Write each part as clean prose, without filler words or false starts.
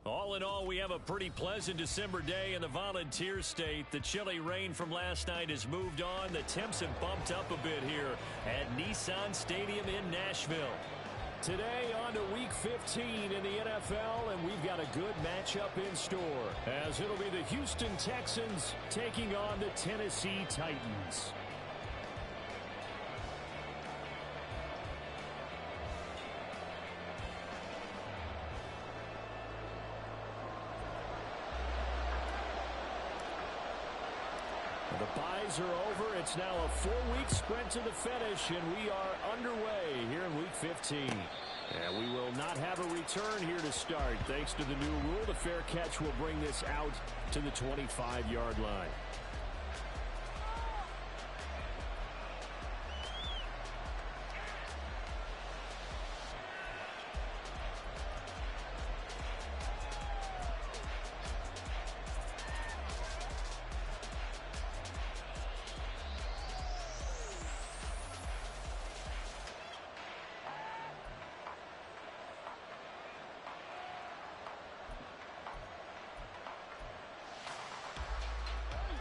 All in all, we have a pretty pleasant December day in the Volunteer State. The chilly rain from last night has moved on. The temps have bumped up a bit here at Nissan Stadium in Nashville. Today on to Week 15 in the NFL, and we've got a good matchup in store, as it'll be the Houston Texans taking on the Tennessee Titans. The byes are over. It's now a 4-week sprint to the finish, and we are underway here in Week 15. And we will not have a return here to start. Thanks to the new rule, the fair catch will bring this out to the 25-yard line.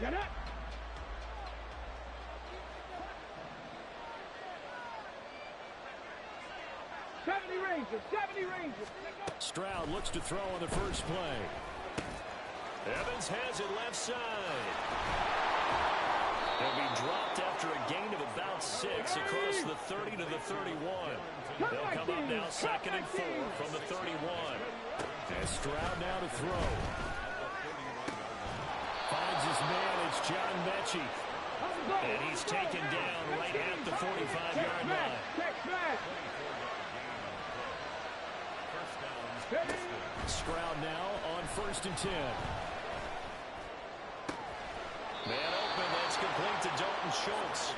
Get it! '70 Rangers. Stroud looks to throw on the first play. Evans has it left side. He'll be dropped after a gain of about 6 across the 30 to the 31. They'll come up now 2nd and 4 from the 31. And Stroud now to throw. Finds his man, it's John Mechie. And he's taken down right at the 45-yard line. Stroud now on 1st and 10. Man open, that's complete to Dalton Schultz.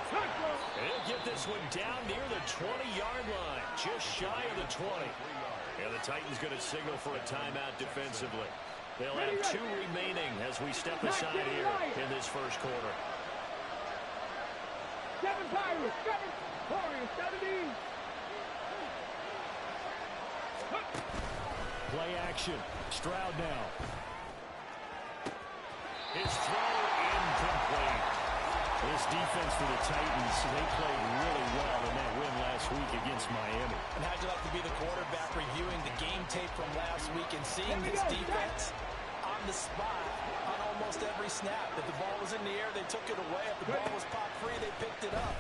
And he'll get this one down near the 20-yard line, just shy of the 20. And the Titans going to signal for a timeout defensively. They'll have 2 remaining as we step aside here in this first quarter. 7 Pirates, 7 Warriors, 17. Play action. Stroud now. His throw incomplete. This defense for the Titans, they played really well in that win last week against Miami. And how'd you like to be the quarterback reviewing the game tape from last week and seeing this defense on the spot on almost every snap? If the ball was in the air, they took it away. If the ball was popped free, they picked it up.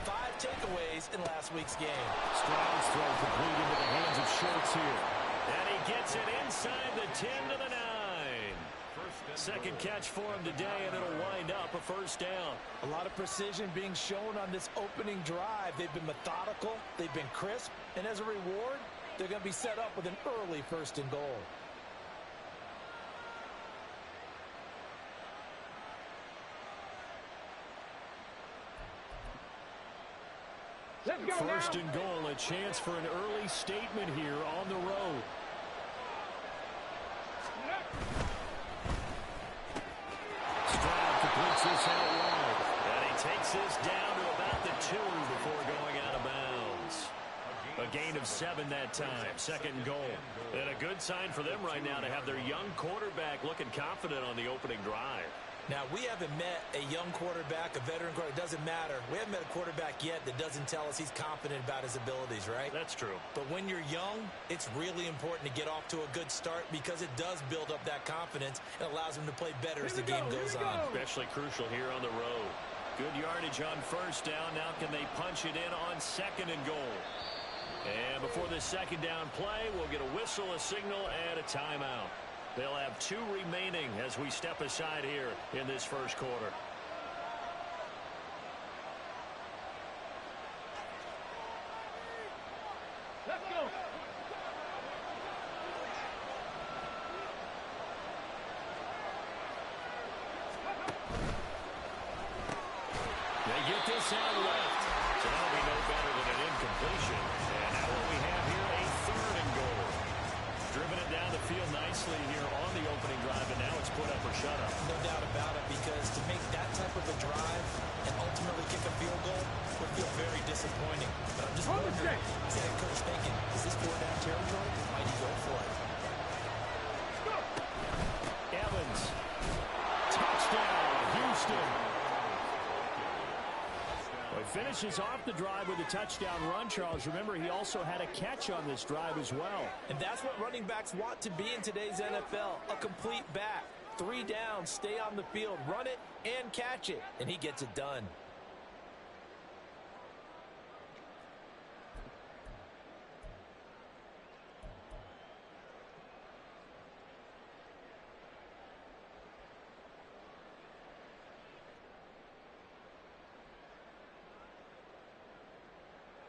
5 takeaways in last week's game. Stroud's throw complete into the hands of Schultz here. And he gets it inside the 10 to the 9. Second catch for him today, and it'll wind up a first down. A lot of precision being shown on this opening drive. They've been methodical, they've been crisp, and as a reward, they're going to be set up with an early 1st and goal. Let's go 1st now. and goal, a chance for an early statement here on the road. Stroud completes this out wide. And he takes this down to about the 2 before going out of bounds. A gain of 7 that time, 2nd and goal. And a good sign for them right now to have their young quarterback looking confident on the opening drive. Now, we haven't met a young quarterback, a veteran quarterback. It doesn't matter. We haven't met a quarterback yet that doesn't tell us he's confident about his abilities, right? That's true. But when you're young, it's really important to get off to a good start because it does build up that confidence and allows him to play better as the game goes on. Especially crucial here on the road. Good yardage on 1st down. Now can they punch it in on 2nd and goal? And before the 2nd down play, we'll get a whistle, a signal, and a timeout. They'll have 2 remaining as we step aside here in this first quarter. Let's go. They get this out left. So that'll be no better than an incompletion. And now what we have here, a 3rd and goal. Driven it down the field nicely here on the opening drive, and now it's put up or shut up. No doubt about it, because to make that type of a drive and ultimately kick a field goal would feel very disappointing. But I'm just wondering, is the head coach thinking, is this 4-down territory? Might he go for it? finishes off the drive with a touchdown run, Charles. Remember, he also had a catch on this drive as well. And that's what running backs want to be in today's NFL, a complete back. 3 downs, stay on the field, run it, and catch it. And he gets it done.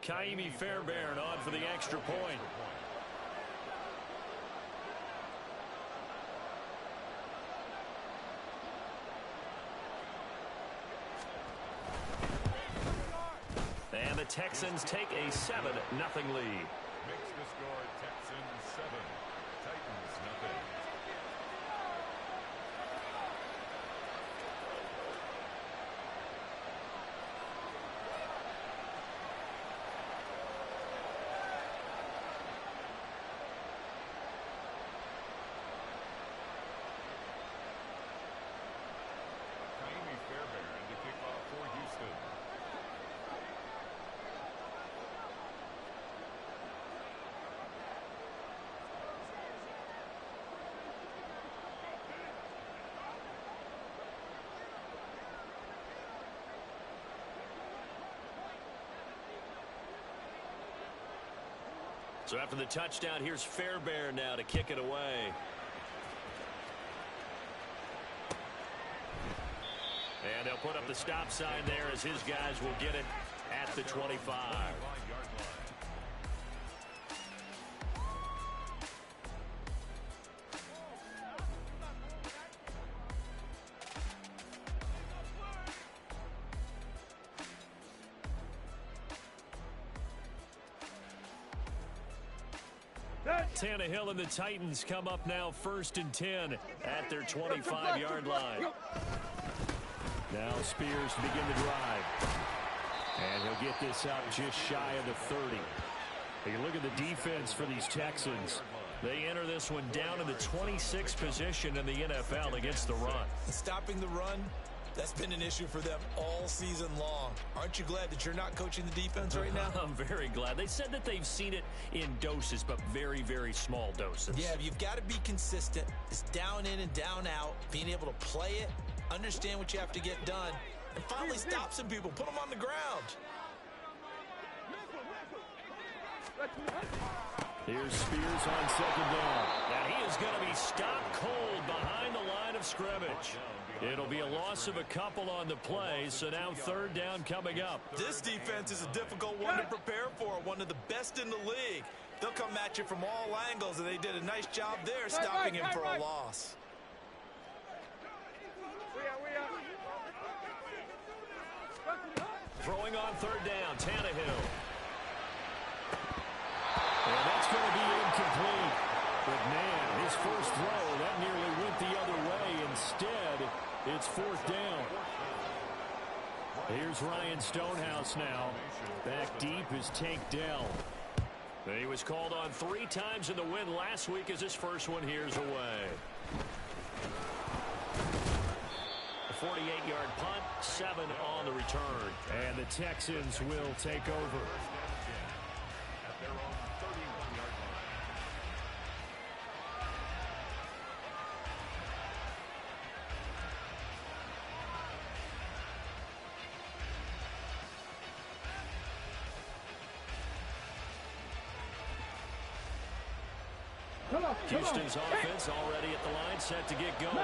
Kaimi Fairbairn on for the extra point. And the Texans take a 7-0 lead. Makes the score Texans 7, Titans nothing. Kaimi Fairbairn to kick off for Houston. So after the touchdown, here's Fairbairn now to kick it away. And they'll put up the stop sign there as his guys will get it at the 25. Tannehill and the Titans come up now 1st and 10 at their 25-yard line. Now Spears to begin the drive. And he'll get this up just shy of the 30. You look at the defense for these Texans. They enter this one down in the 26th position in the NFL against the run. Stopping the run, that's been an issue for them all season long. Aren't you glad that you're not coaching the defense right now? I'm very glad. They said that they've seen it in doses, but very, very small doses. Yeah, you've got to be consistent. It's down in and down out, being able to play it, understand what you have to get done, and finally stop some people, put them on the ground. Here's Spears on 2nd down. And he is going to be stopped cold behind the line of scrimmage. It'll be a loss of a couple on the play, so now 3rd down coming up. This defense is a difficult one to prepare for, one of the best in the league. They'll come at you from all angles, and they did a nice job there stopping him for a loss. Throwing on 3rd down, Tannehill. And that's going to be incomplete. But, man, his first throw, that nearly went the other way. Instead, it's 4th down. Here's Ryan Stonehouse now. Back deep is Tank Dell. He was called on 3 times in the win last week as his first one here's away. A 48-yard punt, 7 on the return. And the Texans will take over. At their own 31-yard line. Houston's offense already at the line, set to get going.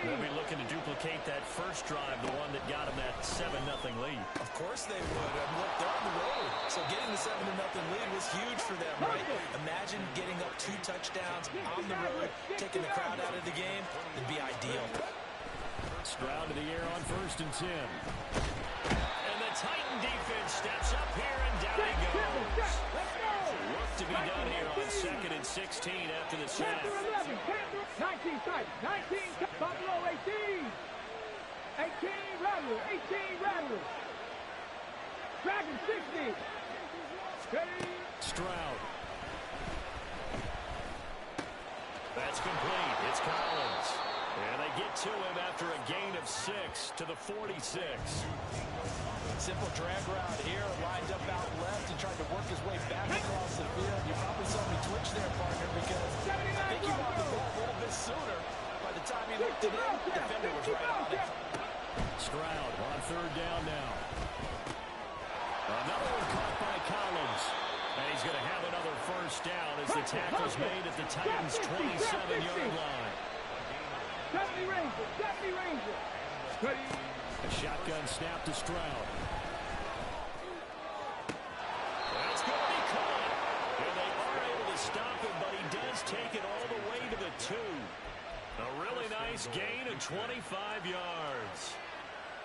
They'll be looking to duplicate that first drive, the one that got them that 7-0 lead. Of course they would. Look, they're on the road. So getting the 7-0 lead was huge for them, right? Imagine getting up 2 touchdowns on the road, taking the crowd out of the game. It'd be ideal. Stroud to the air on 1st and 10. And the Titan defense steps up here, and down he goes. Work to be done here on 2nd and 16 after the sack. 19 Titans, 19 Buffalo, 18. 18 Rattlers, 18 Rattlers. Dragon 60. Stroud. That's complete. It's Collins. And they get to him after a gain of 6 to the 46. Simple drag route here, lined up out left and tried to work his way back across the field. You probably saw me twitch there, partner, because I think he wanted the ball a little bit sooner. By the time he looked at him, the defender was right on it. Stroud on third down now. Another one caught by Collins. And he's going to have another first down as the tackle's made at the Titans' 27-yard line. 70 Ranger, 70 Ranger. A shotgun snap to Stroud. That's going to be caught. And they are able to stop him, but he does take it all the way to the 2. A really nice gain of 25 yards.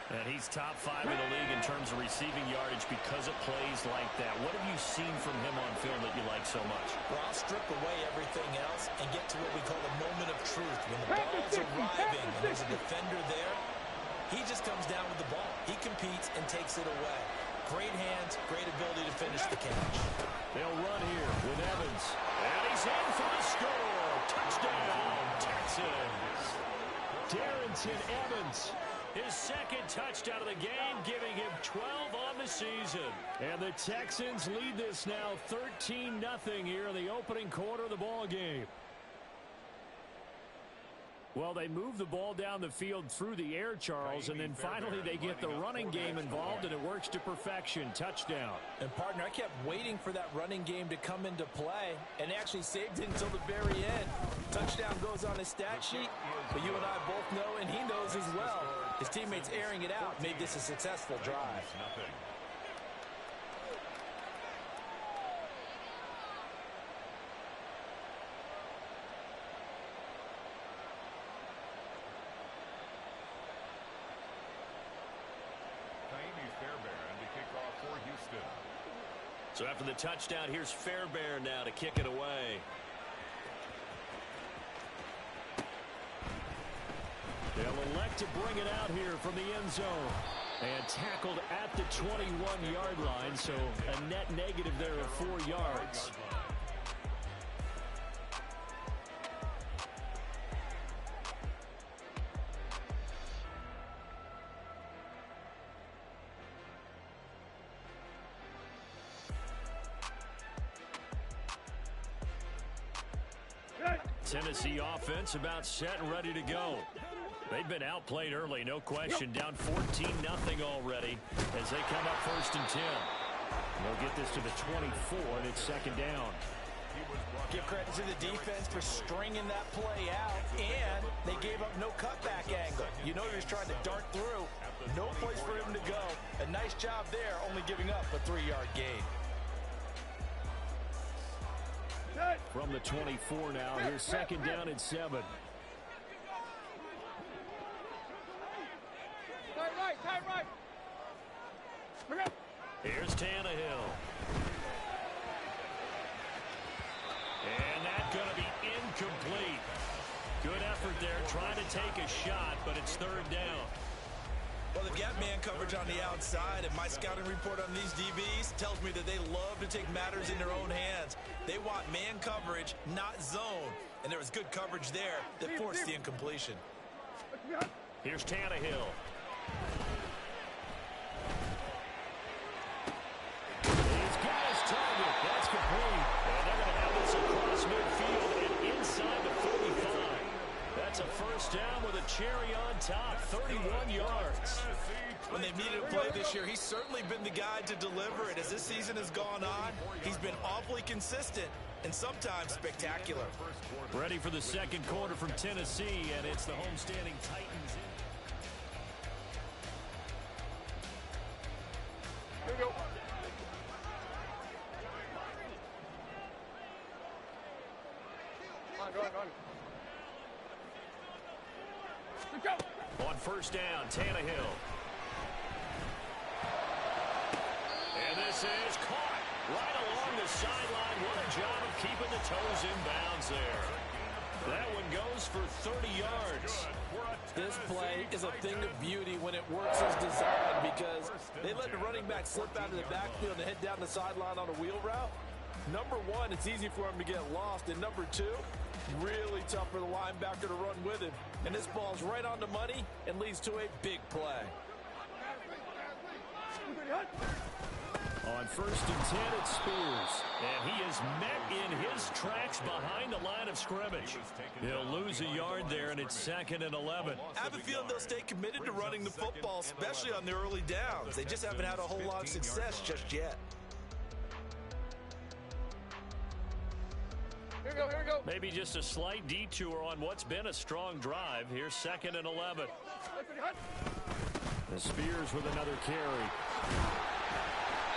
And he's top 5 in the league in terms of receiving yardage because of plays like that. What have you seen from him on film that you like so much? Well, I'll strip away everything else and get to what we call a moment of truth. When the ball's arriving and there's a defender there, he just comes down with the ball. He competes and takes it away. Great hands, great ability to finish the catch. They'll run here with Evans. And he's in for the score. Touchdown, Texans. Darrington Evans. His second touchdown of the game, giving him 12 on the season. And the Texans lead this now 13-0 here in the opening quarter of the ball game. Well, they move the ball down the field through the air, Charles, and then finally they get the running game involved, and it works to perfection. Touchdown. And, partner, I kept waiting for that running game to come into play and actually saved it until the very end. Touchdown goes on his stat sheet, but you and I both know, and he knows as well, his teammates airing it out made this a successful drive. So after the touchdown, here's Fairbairn now to kick it away. They'll elect to bring it out here from the end zone. And tackled at the 21-yard line, so a net negative there of 4 yards. Tennessee offense about set and ready to go. They've been outplayed early, no question. Down 14-0 already as they come up 1st and 10. They'll get this to the 24, and it's 2nd down. Give credit to the defense for stringing that play out, and they gave up no cutback angle. You know he was trying to dart through. No place for him to go. A nice job there, only giving up a 3-yard gain. From the 24 now, here's 2nd down and 7. Time right. Here's Tannehill. And that's going to be incomplete. Good effort there, trying to take a shot, but it's 3rd down. Well, they've got man coverage on the outside, and my scouting report on these DBs tells me that they love to take matters in their own hands. They want man coverage, not zone. And there was good coverage there that forced the incompletion. Here's Tannehill. He's got his target. That's complete. And they're going to have this across midfield and inside the 45. That's a first down with a cherry on top, 31 yards. When they've needed a play this year, he's certainly been the guy to deliver it. As this season has gone on, he's been awfully consistent and sometimes spectacular. Ready for the 2nd quarter from Tennessee, and it's the homestanding Titans. Here we go. Go on. On 1st down, Tannehill. And this is caught right along the sideline. What a job of keeping the toes in bounds there. That one goes for 30 yards. This play is a thing of beauty when it works as designed, because they let the running back slip out of the backfield and head down the sideline on a wheel route. Number one, it's easy for him to get lost. And number two, Really tough for the linebacker to run with him. And this ball's right on the money and leads to a big play. On 1st and 10, it's Spears. And he is met in his tracks behind the line of scrimmage. He'll lose a yard there, and it's 2nd and 11. I have a feeling they'll stay committed to running the football, especially on the early downs. They just haven't had a whole lot of success just yet. Here we go, here we go. Maybe just a slight detour on what's been a strong drive. Here's 2nd and 11. And Spears with another carry.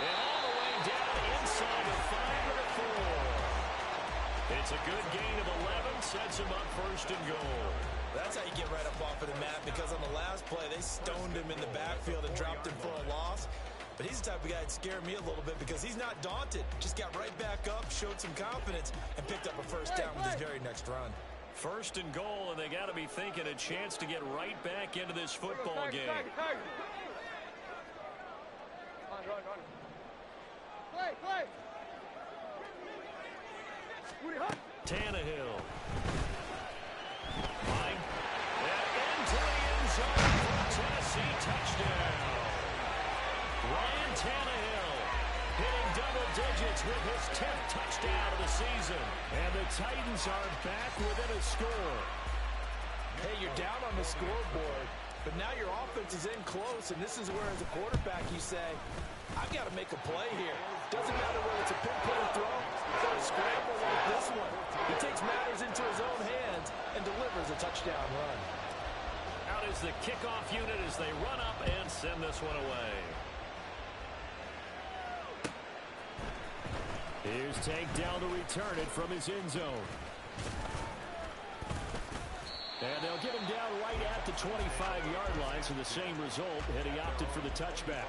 And all the way down inside the 5 and a 4. It's a good gain of 11, sets him up 1st and goal. That's how you get right up off of the mat, because on the last play, they stoned him in the backfield and dropped him for a loss. But he's the type of guy that scared me a little bit because he's not daunted. Just got right back up, showed some confidence, and picked up a 1st down with his very next run. 1st and goal, and they got to be thinking a chance to get right back into this football game. Play. Tannehill. Mike. And into the end zone for Tennessee touchdown. Ryan Tannehill hitting double digits with his 10th touchdown of the season. And the Titans are back within a score. Hey, you're down on the scoreboard, but now your offense is in close, and this is where, as a quarterback, you say, I've got to make a play here. Doesn't matter whether it's a pinpoint throw or a scramble like this one. He takes matters into his own hands and delivers a touchdown run. Out is the kickoff unit as they run up and send this one away. Here's Tank down to return it from his end zone. And they'll get him down right at the 25-yard line, so the same result, and he opted for the touchback.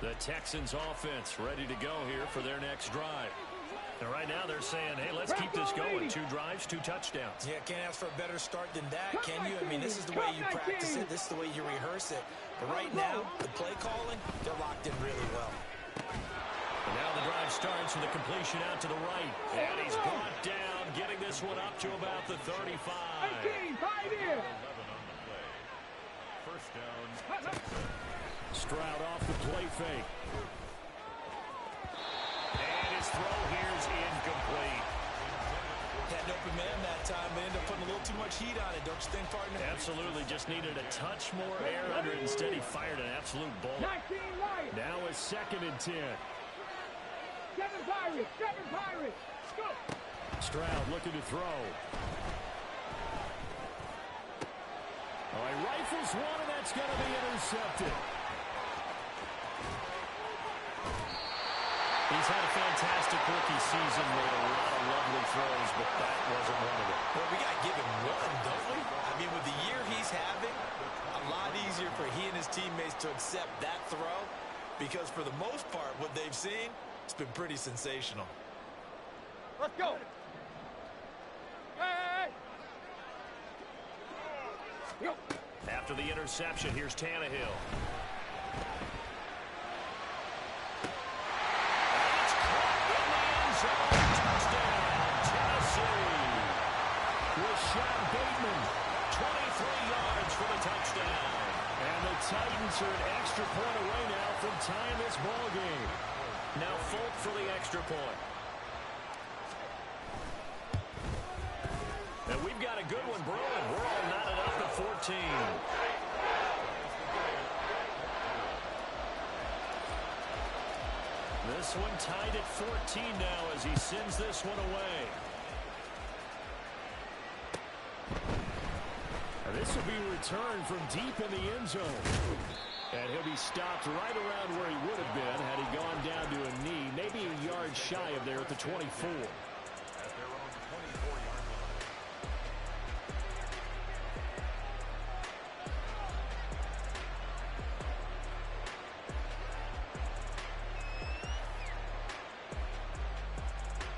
The Texans offense ready to go here for their next drive. And right now they're saying, hey, let's keep this going. 2 drives, 2 touchdowns. Yeah, can't ask for a better start than that, can you? I mean, this is the way you practice it. This is the way you rehearse it. But right now, the play calling, they're locked in really well. And now the drive starts with a completion out to the right. And he's brought down, getting this one up to about the 35. 18, 5 in. 11 on the play. 1st down, Texans. Stroud off the play fake. And his throw here's incomplete. Had an open man that time, but ended up putting a little too much heat on it, don't you think, partner? Absolutely, just needed a touch more air under it. Instead, he fired an absolute bullet. 19 right. Now a 2nd and 10. 7 Pirates. Go. Stroud looking to throw. Oh, he rifles one, and that's going to be intercepted. He's had a fantastic rookie season with a lot of lovely throws, but that wasn't one of them. Well, we got to give him one, don't we? I mean, with the year he's having, a lot easier for he and his teammates to accept that throw, because for the most part, what they've seen, it's been pretty sensational. Let's go. Hey. Go. After the interception, here's Tannehill. Touchdown, Tennessee. Rashad Bateman, 23 yards for the touchdown. And the Titans are an extra point away now from tying this ball game. Now Folk for the extra point. And we've got a good one brewing. We're all knotted up at 14. This one tied at 14 now as he sends this one away. And this will be returned from deep in the end zone. And he'll be stopped right around where he would have been had he gone down to a knee, maybe a yard shy of there at the 24. At their own 24-yard line.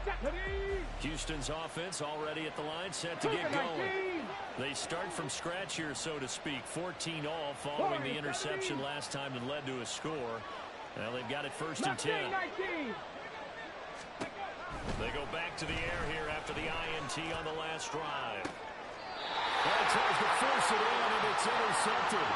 Stephanie. Houston's offense already at the line, set to get going. They start from scratch here, so to speak. 14 all following the interception last time that led to a score. Well, they've got it first and 10. They go back to the air here after the INT on the last drive. Well, tries to force it in, and it's intercepted.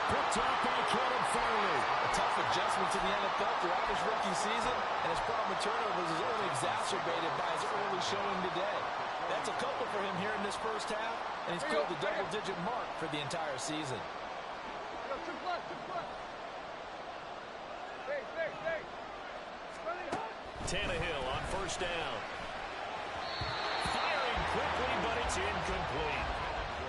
Picked off by Kevin Farley. A tough adjustment to the NFL throughout his rookie season, and his problem with turnovers is only exacerbated by his early showing today. That's a couple for him here in this first half, and he's cleared the double-digit mark for the entire season. Tannehill on first down. Firing quickly, but it's incomplete.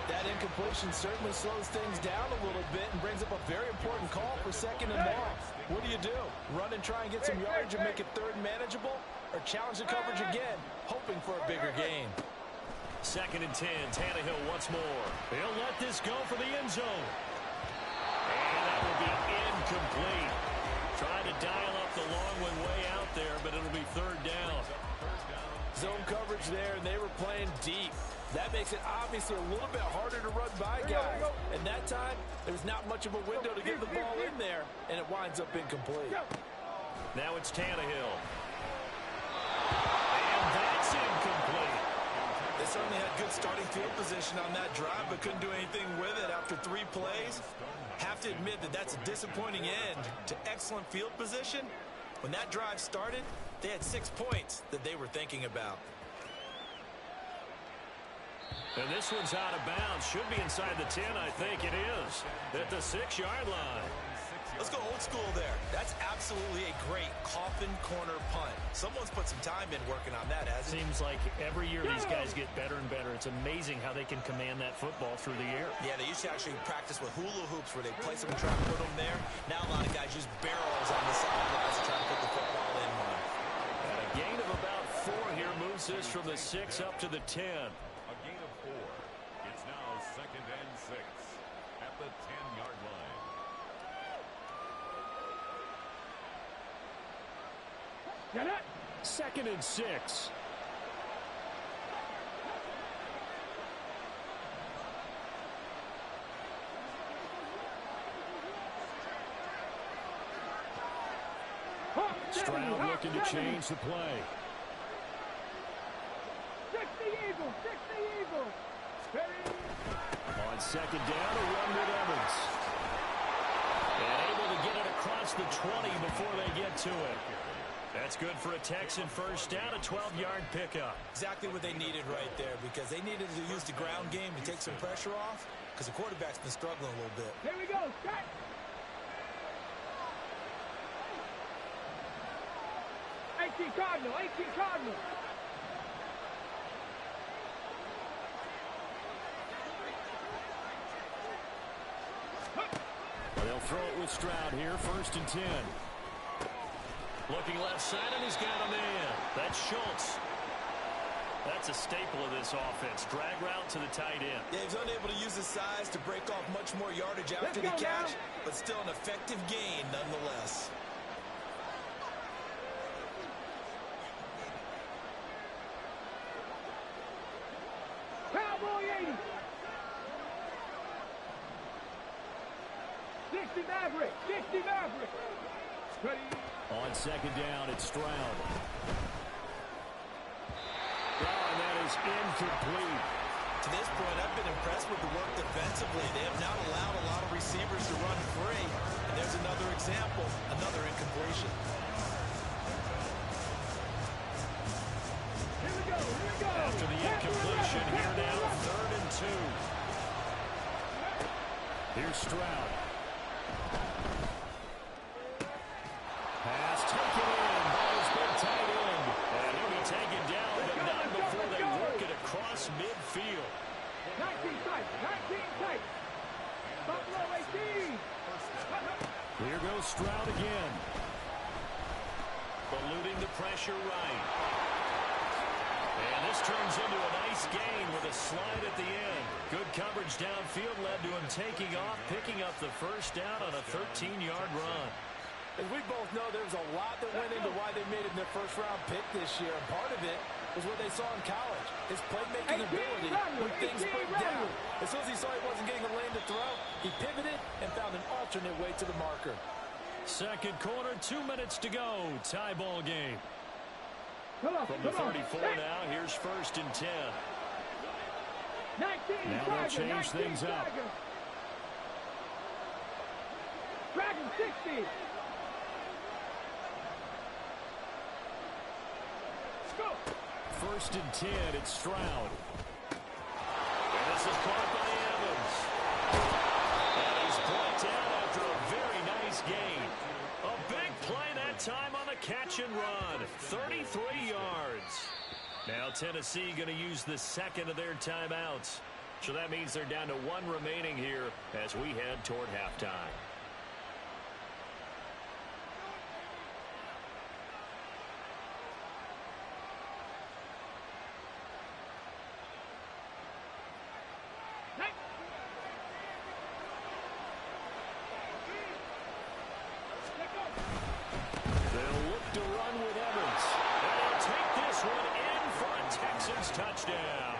That incompletion certainly slows things down a little bit and brings up a very important call for second and long. What do? Run and try and get some yardage and make it third and manageable, or challenge the coverage again, hoping for a bigger gain? Second and 10. Tannehill once more. He'll let this go for the end zone. And that will be incomplete. Trying to dial up the long one way out there, but it'll be third down. Zone coverage there, and they were playing deep. That makes it obviously a little bit harder to run by guys. And that time, there's not much of a window to get the ball in there, and it winds up incomplete. Now it's Tannehill. And that's incomplete. They certainly had good starting field position on that drive, but couldn't do anything with it after 3 plays. Have to admit that that's a disappointing end to excellent field position. When that drive started, they had 6 points that they were thinking about. And this one's out of bounds. Should be inside the 10, I think it is. At the 6-yard line. Let's go old school there. That's absolutely a great coffin corner punt. Someone's put some time in working on that, hasn't it? Seems like every year these guys get better and better. It's amazing how they can command that football through the air. Yeah, they used to actually practice with hula hoops where they place them and try to put them there. Now a lot of guys use barrels on the sidelines to try to put the football in one. And a gain of about 4 here moves this from the 6 up to the 10. A gain of 4. It's now second and 6 at the 10-yard line. Get it? Second and 6. Stroud looking to change the play. 60 Eagles! 60 Eagles! On second down, a run with Evans. And able to get it across the 20 before they get to it. That's good for a Texan first down, a 12-yard pickup. Exactly what they needed right there, because they needed to use the ground game to take some pressure off, because the quarterback's been struggling a little bit. Here we go, set! Cardinal, 18 Cardinal. They'll throw it with Stroud here, first and 10. Looking left side, and he's got a man. That's Schultz. That's a staple of this offense. Drag route to the tight end. Yeah, he's unable to use his size to break off much more yardage after the catch, but still an effective gain nonetheless. Cowboy 80. 60 Maverick. 60 Maverick. Ready. On second down, it's Stroud. And that is incomplete. To this point, I've been impressed with the work defensively. They have not allowed a lot of receivers to run free. And there's another example, another incompletion. Here we go. Here we go. After the incompletion, here now, third and 2. Here's Stroud. Pass taken in by his big tight end. And he'll be taken down, but not before they work it across midfield. 19 tight. 19 tight. Buffalo 18. Here goes Stroud again. Eluding the pressure right. And this turns into a nice gain with a slide at the end. Good coverage downfield led to him taking off, picking up the first down on a 13-yard run. As we both know, there's a lot that went into why they made it in their first-round pick this year. And part of it was what they saw in college. His playmaking ability when things break down. As soon as he saw he wasn't getting a lane to throw, he pivoted and found an alternate way to the marker. Second quarter, 2 minutes to go. Tie ball game. From the 34 now, here's 1st and 10. 19, now they'll change things up. Dragon 60. Go. 1st and 10, it's Stroud. And this is caught by Evans. And he's brought down after a very nice gain. A big play that time on the catch and run. 33 yards. Now Tennessee going to use the second of their timeouts. So that means they're down to 1 remaining here as we head toward halftime. They'll look to run with Evans. And they'll take this one in for a Texans touchdown.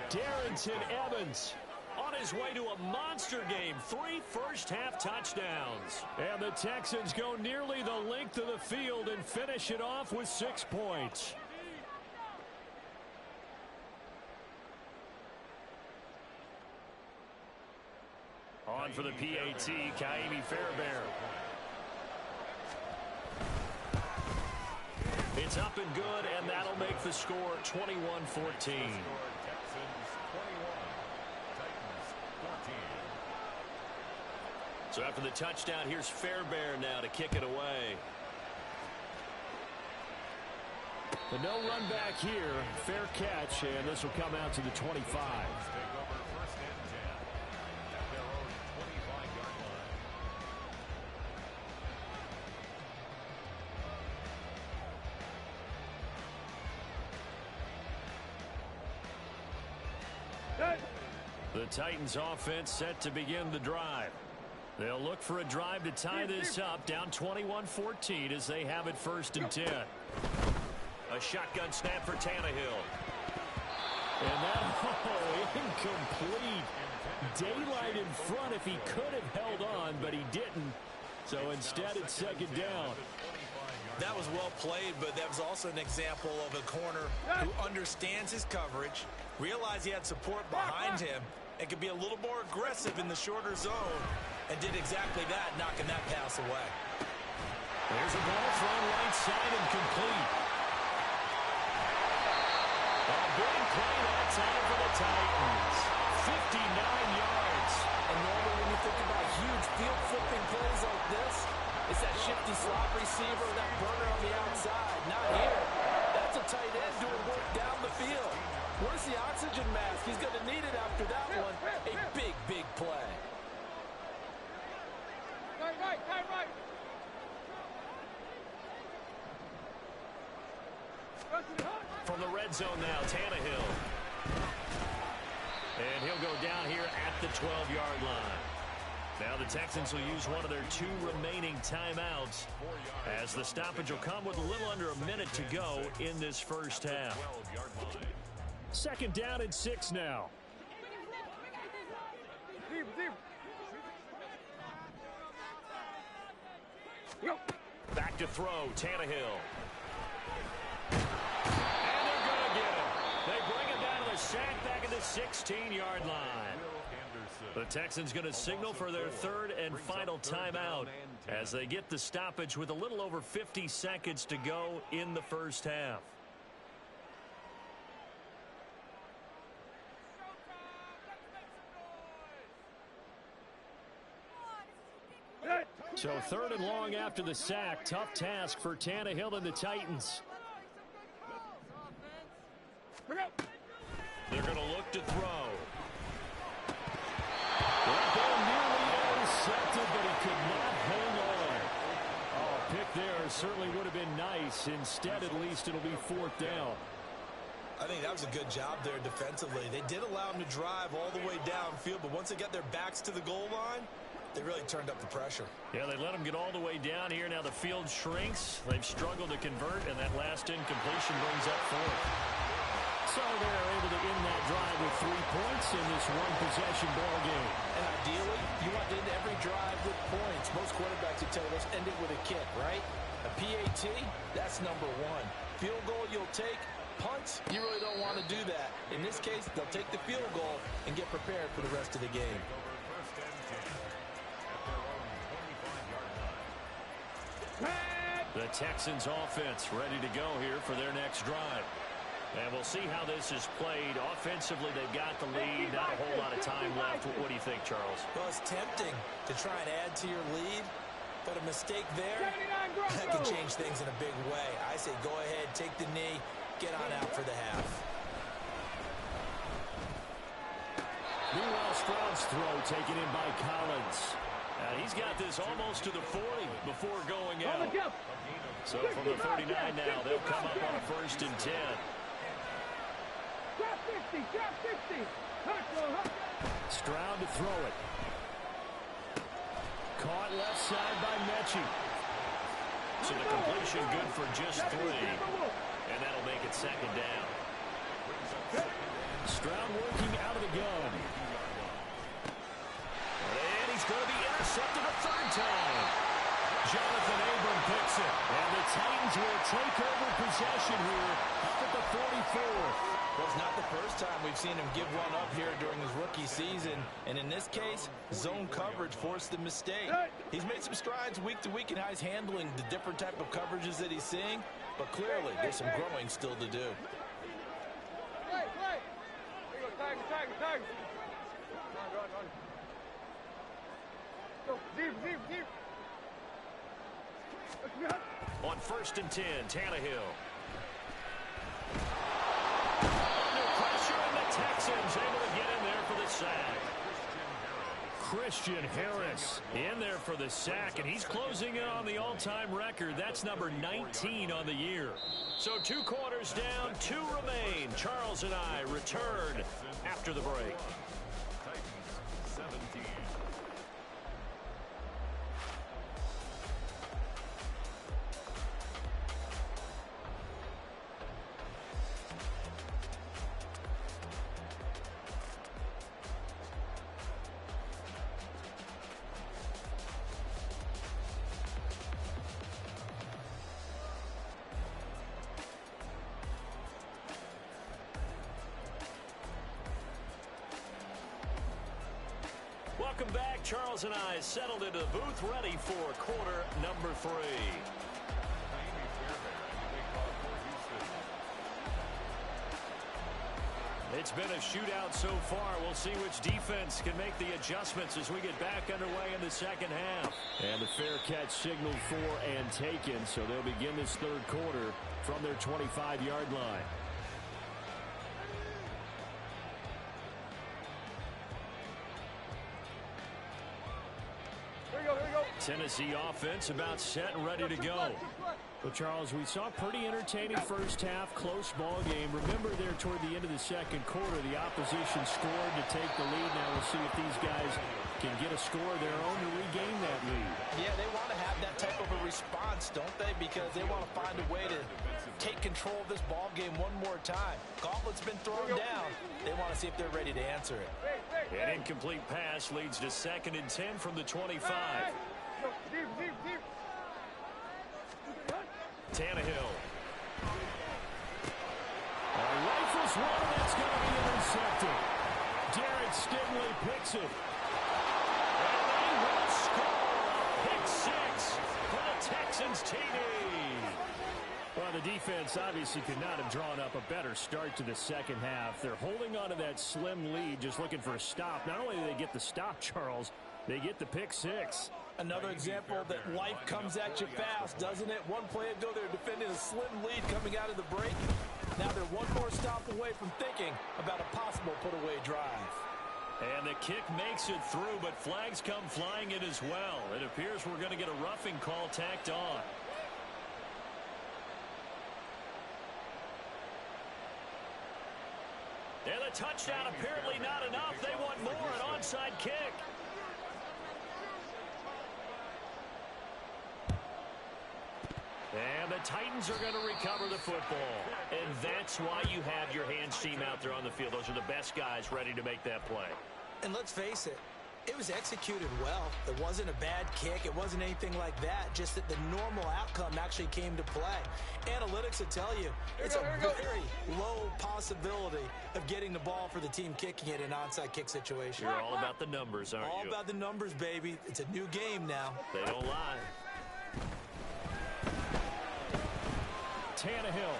Darrington Evans on his way to a monster game. 3 first-half touchdowns. And the Texans go nearly the length of the field and finish it off with 6 points. On for the PAT, Kaimi Fairbairn. It's up and good, and that'll make the score 21-14. So after the touchdown, here's Fairbairn now to kick it away. The no run back here, fair catch, and this will come out to the 25. The Titans offense set to begin the drive. They'll look for a drive to tie this up, down 21-14 as they have it 1st and 10. A shotgun snap for Tannehill. And that, incomplete. Daylight in front if he could have held on, but he didn't. So instead it's 2nd down. That was well played, but that was also an example of a corner who understands his coverage, realized he had support behind him, and could be a little more aggressive in the shorter zone, and did exactly that, knocking that pass away. There's a ball thrown right side and complete. A big play that time for the Titans. 59 yards. And normally when you think about huge field flipping plays like this, it's that shifty slot receiver, that burner on the outside. Not here. That's a tight end doing work down the field. Where's the oxygen mask? He's going to need it after that one. A big, big play. Right. From the red zone now, Tannehill. And he'll go down here at the 12-yard line. Now the Texans will use one of their 2 remaining timeouts as the stoppage will come with a little under a minute to go in this first half. 2nd down and 6 now. Back to throw, Tannehill. And they're going to get him. They bring him down to the sack back at the 16-yard line. The Texans going to signal for their 3rd and final timeout as they get the stoppage with a little over 50 seconds to go in the first half. So 3rd and long after the sack. Tough task for Tannehill and the Titans. They're going to look to throw. That ball nearly intercepted, but he could not hang on. Oh, a pick there certainly would have been nice. Instead, at least it'll be 4th down. I think that was a good job there defensively. They did allow him to drive all the way downfield, but once they got their backs to the goal line, They really turned up the pressure. Yeah, they let them get all the way down here. Now the field shrinks. They've struggled to convert, and that last incompletion brings up 4th. So they're able to end that drive with 3 points in this one-possession ball game. And ideally, you want to end every drive with points. Most quarterbacks would tell you, let's end it with a kick, right? A PAT, that's number 1. Field goal you'll take. Punts, you really don't want to do that. In this case, they'll take the field goal and get prepared for the rest of the game. The Texans offense ready to go here for their next drive. And we'll see how this is played. Offensively, they've got the lead. Not a whole lot of time left. What do you think, Charles? Well, it's tempting to try and add to your lead, but a mistake there that can change things in a big way. I say go ahead, take the knee, get on out for the half. Meanwhile, Stroud's throw taken in by Collins. He's got this almost to the 40 before going out. So from the 39 now, they'll come up on a 1st and 10. Drop 50, drop 50. Stroud to throw it. Caught left side by Mechie. So the completion good for just 3. And that'll make it 2nd down. Stroud working out of the gun. And he's going to be intercepted a 3rd time. Jonathan Abram picks it. And the Titans will take over possession here up at the 44. Well, it's not the first time we've seen him give one up here during his rookie season. And in this case, zone coverage forced the mistake. He's made some strides week to week in how he's handling the different type of coverages that he's seeing. But clearly, there's some growing still to do. On 1st and 10, Tannehill. Texans able to get in there for the sack. Christian Harris in there for the sack, and he's closing in on the all-time record. That's number 19 on the year. So 2 quarters down, 2 remain. Charles and I return after the break. Welcome back. Charles and I settled into the booth, ready for quarter number 3. It's been a shootout so far. We'll see which defense can make the adjustments as we get back underway in the 2nd half. And the fair catch signaled for and taken, so they'll begin this 3rd quarter from their 25-yard line. Tennessee offense about set and ready to go. Well, Charles, we saw a pretty entertaining first half, close ball game. Remember there toward the end of the 2nd quarter, the opposition scored to take the lead. Now we'll see if these guys can get a score of their own to regain that lead. Yeah, they want to have that type of a response, don't they? Because they want to find a way to take control of this ball game one more time. Gauntlet's been thrown down. They want to see if they're ready to answer it. An incomplete pass leads to 2nd and 10 from the 25. Tannehill. Rifles one, that's going to be intercepted. Derek Stingley picks it. And they will score. Pick 6 for the Texans TD. Well, the defense obviously could not have drawn up a better start to the 2nd half. They're holding on to that slim lead, just looking for a stop. Not only do they get the stop, Charles, they get the pick 6. Another example that life comes at you fast, doesn't it? One play ago, they were defending a slim lead coming out of the break. Now they're one more stop away from thinking about a possible put-away drive. And the kick makes it through, but flags come flying in as well. It appears we're going to get a roughing call tacked on. And the touchdown apparently not enough. They want more, an onside kick. Titans are going to recover the football. And that's why you have your hands team out there on the field. Those are the best guys ready to make that play. And let's face it, it was executed well. It wasn't a bad kick. It wasn't anything like that. Just that the normal outcome actually came to play. Analytics will tell you it's a very low possibility of getting the ball for the team kicking it in an onside kick situation. You're all about the numbers, aren't you? All about the numbers, baby. It's a new game now. They don't lie. Tannehill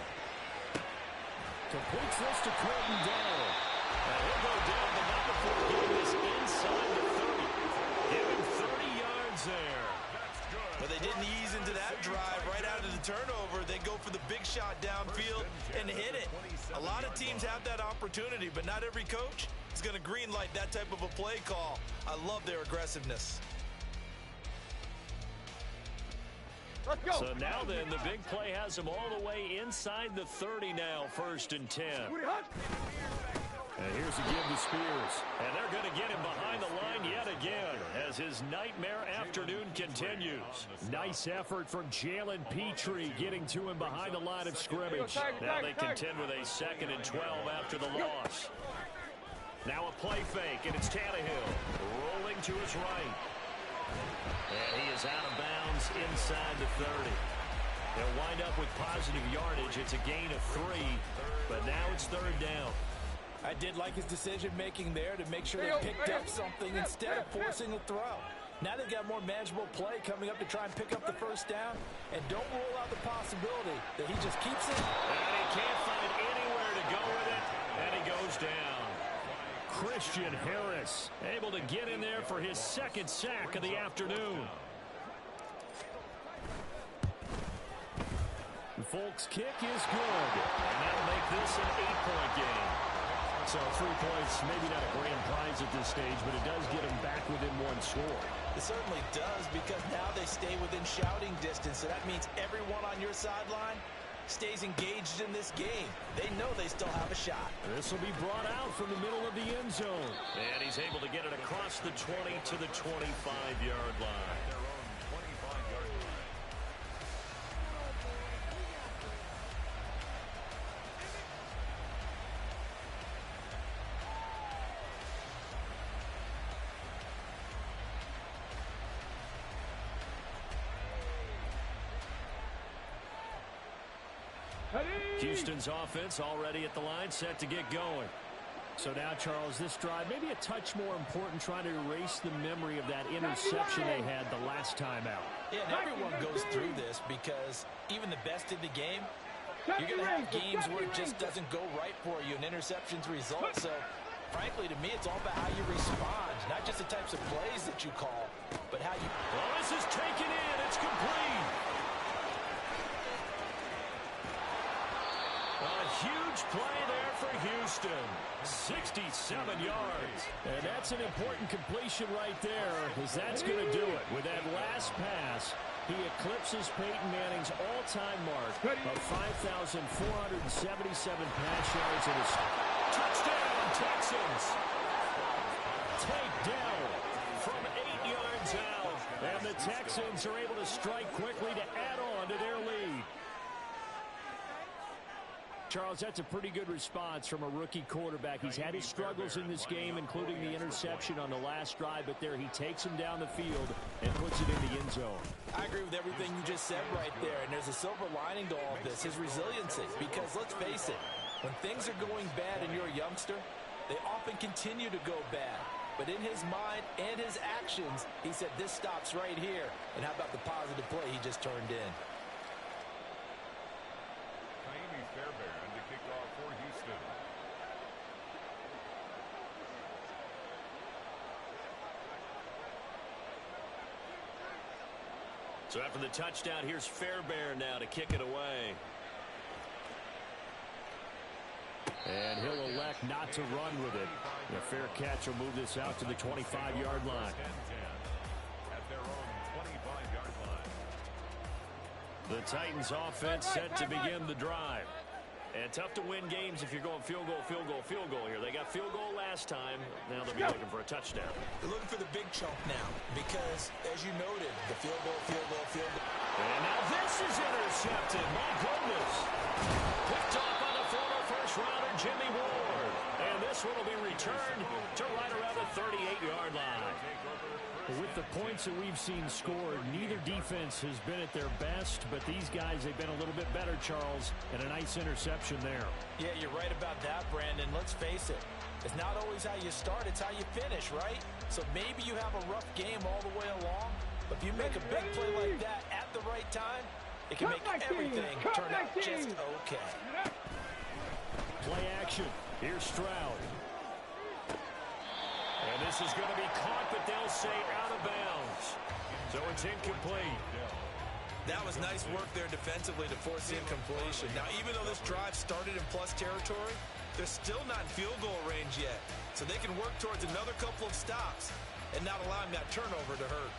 completes this to Quentin Dell. And he'll go down the number 4 game is inside the 30. Give him 30 yards there. But they didn't ease into that drive right out of the turnover. They go for the big shot downfield and hit it. A lot of teams have that opportunity, but not every coach is going to green light that type of a play call. I love their aggressiveness. Let's go. So now then, the big play has them all the way inside the 30 now, 1st and 10. And here's a give to Spears. And they're going to get him behind the line yet again as his nightmare afternoon continues. Nice effort from Jalen Petrie getting to him behind the line of scrimmage. Now they contend with a 2nd and 12 after the loss. Now a play fake, and it's Tannehill rolling to his right. And he is out of bounds inside the 30. They'll wind up with positive yardage. It's a gain of 3, but now it's 3rd down. I did like his decision-making there to make sure they picked up something instead of forcing a throw. Now they've got more manageable play coming up to try and pick up the 1st down. And don't rule out the possibility that he just keeps it. And he can't find anywhere to go with it, and he goes down. Christian Harris able to get in there for his 2nd sack of the afternoon. Folks' kick is good. And that'll make this an 8-point game. So 3 points, maybe not a grand prize at this stage, but it does get them back within 1 score. It certainly does, because now they stay within shouting distance. So that means everyone on your sideline stays engaged in this game. They know they still have a shot. This will be brought out from the middle of the end zone. And he's able to get it across the 20 to the 25-yard line. Houston's offense already at the line, set to get going. So now, Charles, this drive maybe a touch more important, trying to erase the memory of that interception they had the last time out. Yeah, and everyone goes through this because even the best in the game, you're going to have games where it just doesn't go right for you, and interceptions result. So, frankly, to me, it's all about how you respond, not just the types of plays that you call, but how you... Well, this is taken in. It's complete. A huge play there for Houston. 67 yards. And that's an important completion right there, because that's going to do it. With that last pass, he eclipses Peyton Manning's all-time mark of 5,477 pass yards in his... Touchdown, Texans. Takedown from 8 yards out. And the Texans are able to strike quickly to add on to their lead. Charles, that's a pretty good response from a rookie quarterback. He's had his struggles in this game, including the interception on the last drive, but there he takes him down the field and puts it in the end zone. I agree with everything you just said right there, and there's a silver lining to all of this, his resiliency, because let's face it, when things are going bad and you're a youngster, they often continue to go bad. But in his mind and his actions, he said, this stops right here. And how about the positive play he just turned in? So after the touchdown, here's Fairbairn now to kick it away. And he'll elect not to run with it. A fair catch will move this out to the 25-yard line. The Titans offense set to begin the drive. And tough to win games if you're going field goal, field goal, field goal here. They got field goal last time. Now they'll be looking for a touchdown. They're looking for the big chunk now because, as you noted, the field goal, field goal, field goal. And now this is intercepted. My goodness. Picked off by the former first-rounder, Jimmy Ward. And this one will be returned to right around the 38-yard line. With the points that we've seen scored, neither defense has been at their best, but these guys, they've been a little bit better, Charles, and a nice interception there. Yeah, you're right about that, Brandon. Let's face it. It's not always how you start, it's how you finish, right? So maybe you have a rough game all the way along, but if you make a big play like that at the right time, it can make everything turn out just okay. Play action. Here's Stroud. And this is going to be caught, but they'll say out of bounds. So it's incomplete. That was nice work there defensively to force the incompletion. Now, even though this drive started in plus territory, they're still not in field goal range yet. So they can work towards another couple of stops and not allowing that turnover to hurt.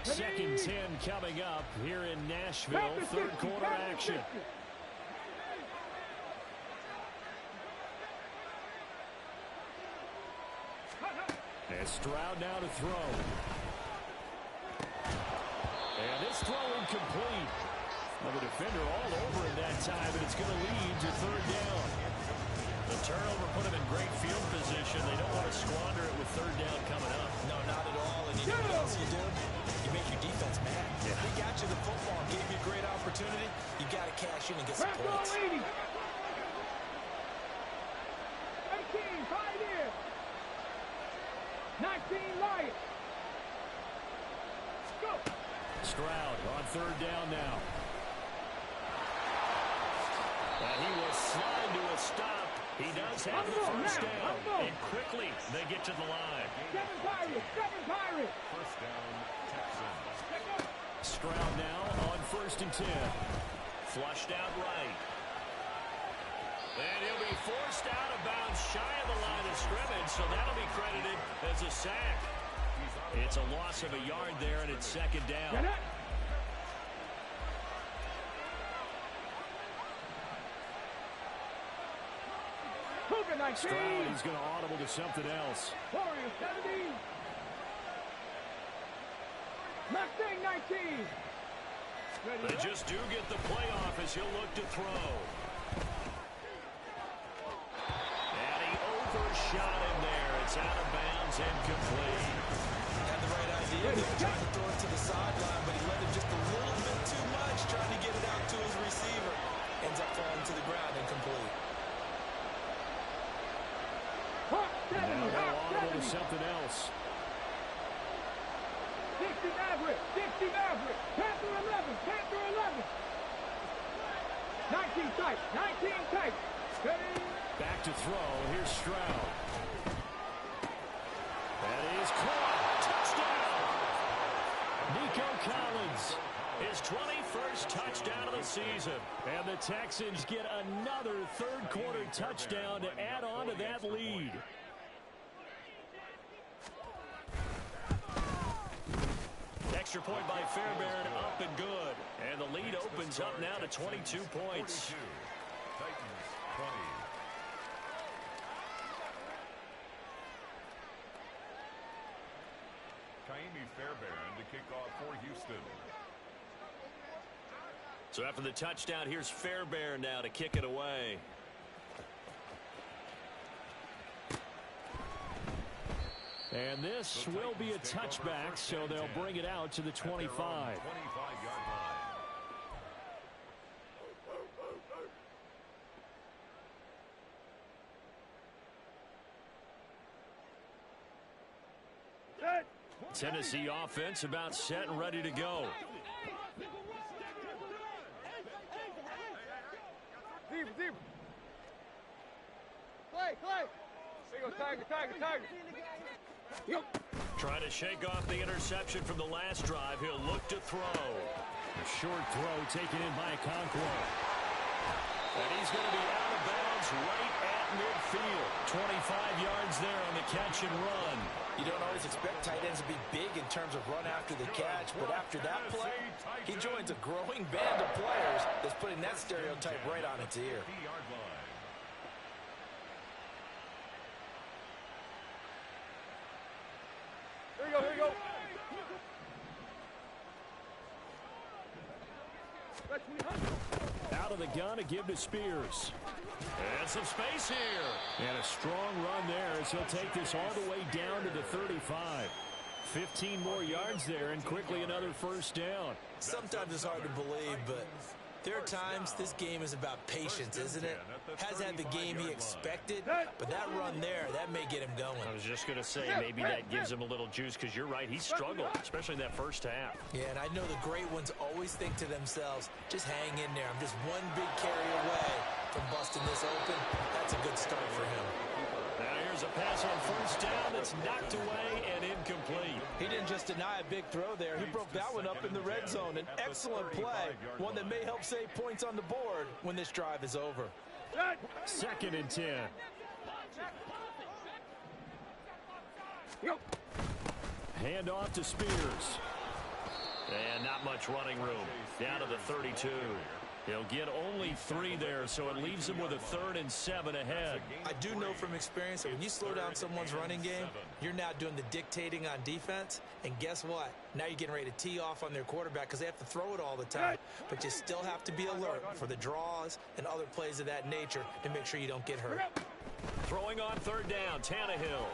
2nd 10 coming up here in Nashville. Third quarter action. And Stroud now to throw. And this throw incomplete. Well, the defender all over him that time, and it's going to lead to third down. The turnover put them in great field position. They don't want to squander it with third down coming up. No, not at all. And you know what else you do? You make your defense mad. Yeah. They got you the football, gave you a great opportunity. You got to cash in and get some points. 18, 5 years. 19 Lions. Go. Stroud on third down now. And he will slide to a stop. He does have the first down. And quickly they get to the line. 7 Pirates. First down, Texans. Stroud now on 1st and 10. Flushed out right. And he'll be forced out of bounds shy of the line of scrimmage, so that'll be credited as a sack. It's a loss of a yard there, and it's 2nd down. Stroud, he's going to audible to something else. Warriors 70. Mustang 19. They just do get the playoff as he'll look to throw. And he overshot him there. It's out of bounds, incomplete. Had the right idea. They were trying to throw it to the sideline, but he let him just a little bit too much, trying to get it out to his receiver. Ends up falling to the ground, incomplete. Now they'll audible to something else. 60 Maverick. Panther 11. 19 tight. Steady. Back to throw. Here's Stroud. That is caught. Touchdown. Nico Collins. His 21st touchdown of the season. And the Texans get another third quarter touchdown to add on to that lead. Extra point by Fairbairn, up and good. And the lead opens up now to 22 points. 42, Titans 20. Kaimi Fairbairn to kick off for Houston. So after the touchdown, here's Fairbairn now to kick it away. And this will be a touchback, so they'll bring it out to the 25. 25-yard line. Tennessee offense about set and ready to go. Deep. Clay. There you go, Tiger. Yep. Trying to shake off the interception from the last drive. He'll look to throw. A short throw taken in by Okonkwo. And he's going to be out of bounds right at midfield. 25 yards there on the catch and run. You don't always expect tight ends to be big in terms of run after the catch, but after that play, he joins a growing band of players that's putting that stereotype right on its ear. Here we go, here we go. Out of the gun to give to Spears. And some space here. And a strong run there as he'll take this all the way down to the 35. 15 more yards there and quickly another first down. Sometimes it's hard to believe, but there are times this game is about patience, isn't it? Hasn't had the game he expected, but that run there, that may get him going. I was just going to say, maybe that gives him a little juice because you're right. He struggled, especially in that first half. Yeah, and I know the great ones always think to themselves, just hang in there. I'm just one big carry away from busting this open. That's a good start for him. Now here's a pass on first down that's knocked away and incomplete. He didn't just deny a big throw there. He broke that one up in the red zone. An excellent play, one that may help save points on the board when this drive is over. 2nd and 10. Hand off to Spears. And not much running room. Down to the 32. He'll get only 3 there, so it leaves him with a 3rd and 7 ahead. I do know from experience that when you slow down someone's running game, you're now doing the dictating on defense. And guess what? Now you're getting ready to tee off on their quarterback because they have to throw it all the time. But you still have to be alert for the draws and other plays of that nature to make sure you don't get hurt. Throwing on 3rd down, Tannehill.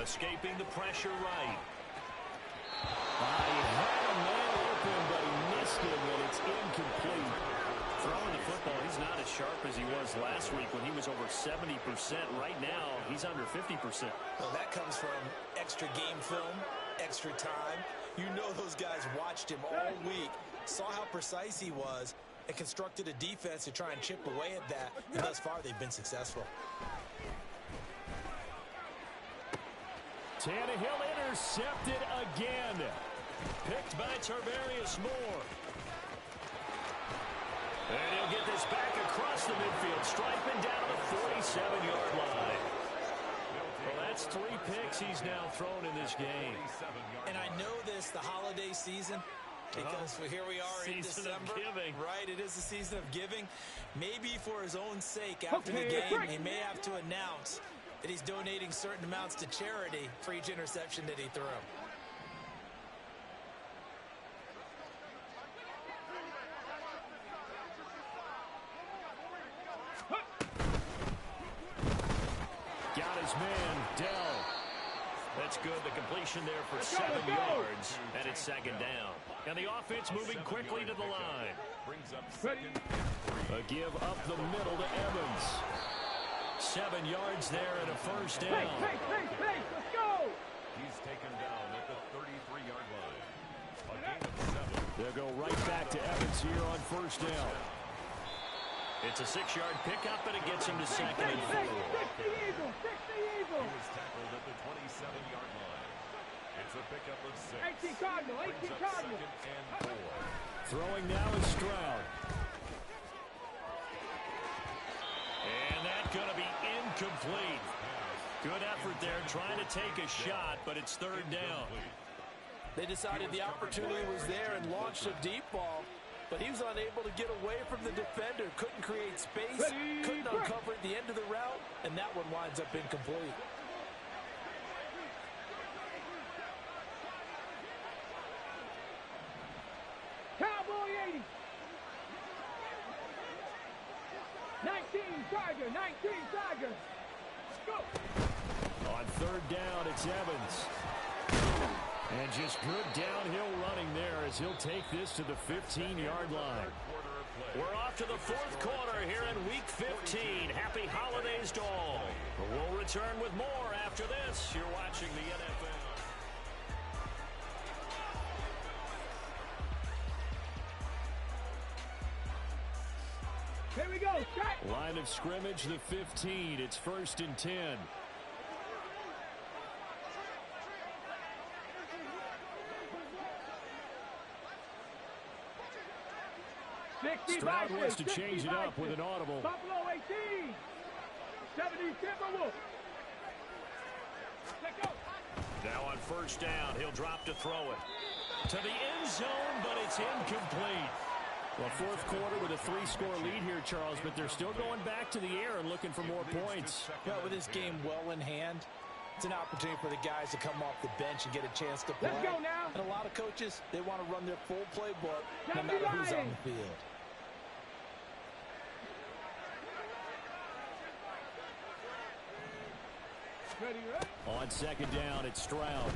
Escaping the pressure right. He had a man open, but he missed it when it's incomplete. Throwing the football, he's not as sharp as he was last week when he was over 70%. Right now, he's under 50%. Well, that comes from extra game film, extra time. You know those guys watched him all week, saw how precise he was, and constructed a defense to try and chip away at that. And thus far, they've been successful. Tannehill intercepted again. Picked by Tarvarius Moore. And he'll get this back across the midfield, striping down to the 47-yard line. Well, that's 3 picks he's now thrown in this game. And I know this, the holiday season, because here we are in December. Season of giving. Right, it is the season of giving. Maybe for his own sake after the game, he may have to announce that he's donating certain amounts to charity for each interception that he threw. Got his man, Dell. That's good. The completion there for 7 yards, and it's 2nd down. And the offense moving quickly to the line. A give up the middle to Evans. 7 yards there and a first down. Hey, let's go! He's taken down at the 33-yard line. A gain of 7. They'll go right back to Evans here on first down. It's a 6-yard pickup, and it gets him to 2nd and 4. Fix the Eagle! He was tackled at the 27-yard line. It's a pickup of 6. 18 Cardinal, 18 Cardinal. 2nd and 4. Throwing now is Stroud. And that's going to be incomplete. Good effort there, trying to take a shot, but it's 3rd down. They decided the opportunity was there and launched a deep ball, but he was unable to get away from the defender, couldn't create space, couldn't uncover at the end of the route, and that one winds up incomplete. Cowboy 80. 19 Tiger, 19 Tiger. Go! On 3rd down, it's Evans. And just good downhill running there as he'll take this to the 15-yard line. We're off to the 4th quarter here in Week 15. Happy holidays to all. We'll return with more after this. You're watching the NFL. Here we go, strike! Line of scrimmage, the 15. It's 1st and 10. Stroud wants to change it up with an audible. Buffalo 18. 70, Timberwolves. Let's go. Now on first down, he'll drop to throw it. To the end zone, but it's incomplete. Well, fourth quarter with a 3-score lead here, Charles, but they're still going back to the air and looking for more points. Well, with this game well in hand, it's an opportunity for the guys to come off the bench and get a chance to play. Let's go now. And a lot of coaches, they want to run their full playbook no matter who's on the field. Ready, right? On second down, it's Stroud.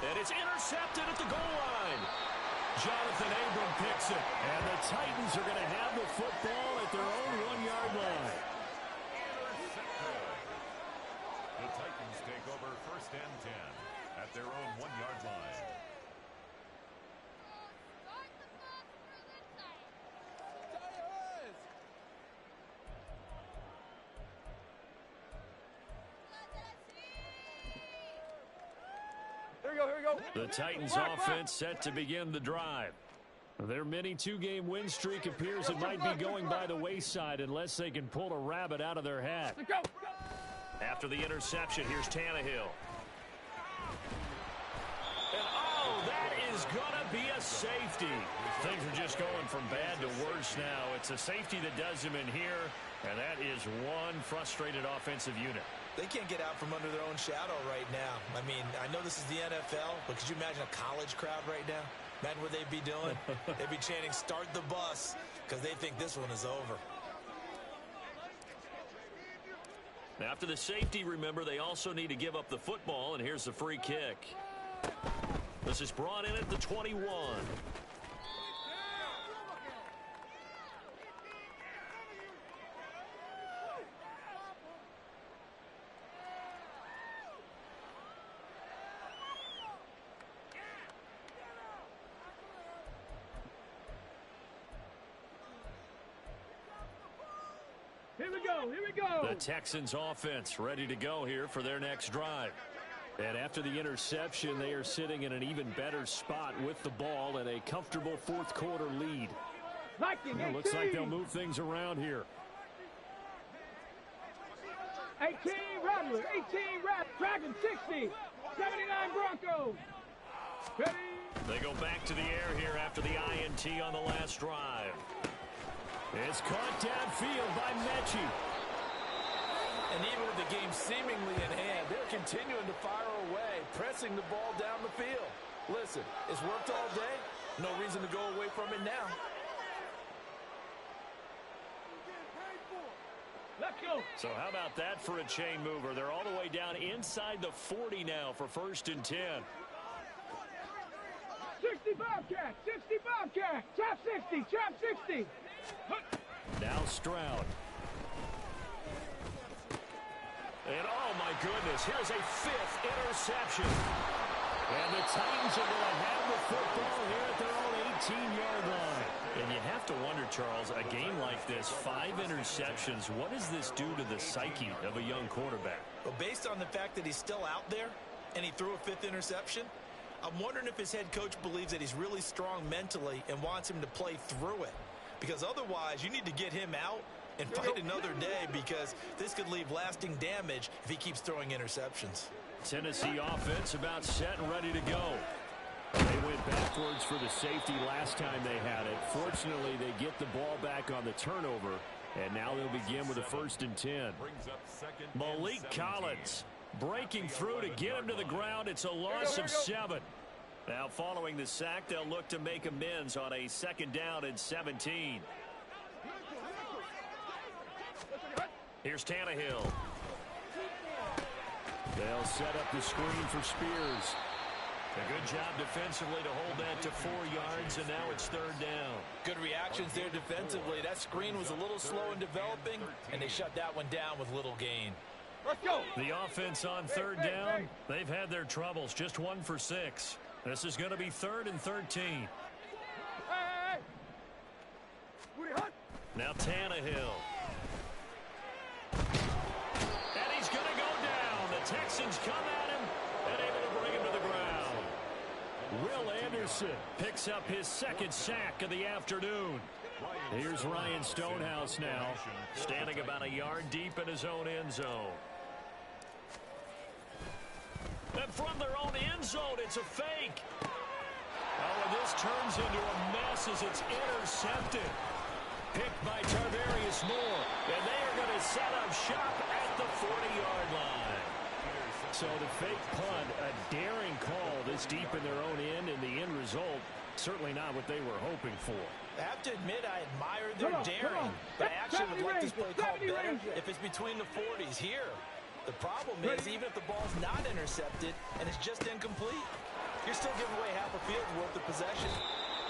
And it's intercepted at the goal line. Jonathan Abram picks it. And the Titans are going to have the football at their own 1-yard line. The Titans take over first and 10 at their own 1-yard line. Here we go. The Titans offense set to begin the drive. Their mini 2-game win streak appears it might be going by the wayside unless they can pull a rabbit out of their hat. Let's go. After the interception, here's Tannehill. And oh, that is going to be a safety. Things are just going from bad to worse now. It's a safety that does him in here, and that is one frustrated offensive unit. They can't get out from under their own shadow right now. I mean, I know this is the NFL, but could you imagine a college crowd right now? Imagine what they'd be doing. They'd be chanting, "Start the bus," because they think this one is over. Now, after the safety, remember, they also need to give up the football, and here's the free kick. This is brought in at the 21. Here we go. The Texans offense ready to go here for their next drive. And after the interception, they are sitting in an even better spot with the ball and a comfortable fourth quarter lead. It looks like they'll move things around here. 18 Rattler, 18 Rat, Dragon 60, 79 Broncos. Ready? They go back to the air here after the INT on the last drive. It's caught downfield by Mechie. And even with the game seemingly in hand, they're continuing to fire away, pressing the ball down the field. Listen, it's worked all day. No reason to go away from it now. Let's go. So how about that for a chain mover? They're all the way down inside the 40 now for first and 10. 60 Bobcat, 60 Bobcat, chop 60, chop 60. Now Stroud. And oh my goodness, here's a 5th interception. And the Titans are going to have the football here at their own 18-yard line. And you have to wonder, Charles, a game like this, 5 interceptions, what does this do to the psyche of a young quarterback? Well, based on the fact that he's still out there and he threw a 5th interception, I'm wondering if his head coach believes that he's really strong mentally and wants him to play through it. Because otherwise, you need to get him out and fight another day, because this could leave lasting damage if he keeps throwing interceptions. Tennessee offense about set and ready to go. They went backwards for the safety last time they had it. Fortunately, they get the ball back on the turnover, and now they'll begin with a first and 10. Malik Collins breaking through to get him to the ground. It's a loss of 7. Now, following the sack, they'll look to make amends on a second down and 17. Here's Tannehill. They'll set up the screen for Spears. A good job defensively to hold that to 4 yards, and now it's 3rd down. Good reactions there defensively. That screen was a little slow in developing, and they shut that one down with little gain. Let's go. The offense on 3rd down, they've had their troubles, just 1 for 6. This is going to be 3rd and 13. Hey. Now Tannehill. And he's going to go down. The Texans come at him and able to bring him to the ground. Will Anderson picks up his 2nd sack of the afternoon. Here's Ryan Stonehouse now, standing about a yard deep in his own end zone. And from their own end zone, it's a fake. Oh, and this turns into a mess as it's intercepted. Picked by Tarvarius Moore, and they are going to set up shop at the 40-yard line. So the fake punt, a daring call this deep in their own end, and the end result, certainly not what they were hoping for. I have to admit, I admire their daring, but I actually would like this play called better if it's between the 40s here. The problem is, even if the ball's not intercepted and it's just incomplete, you're still giving away half a field's worth of possession.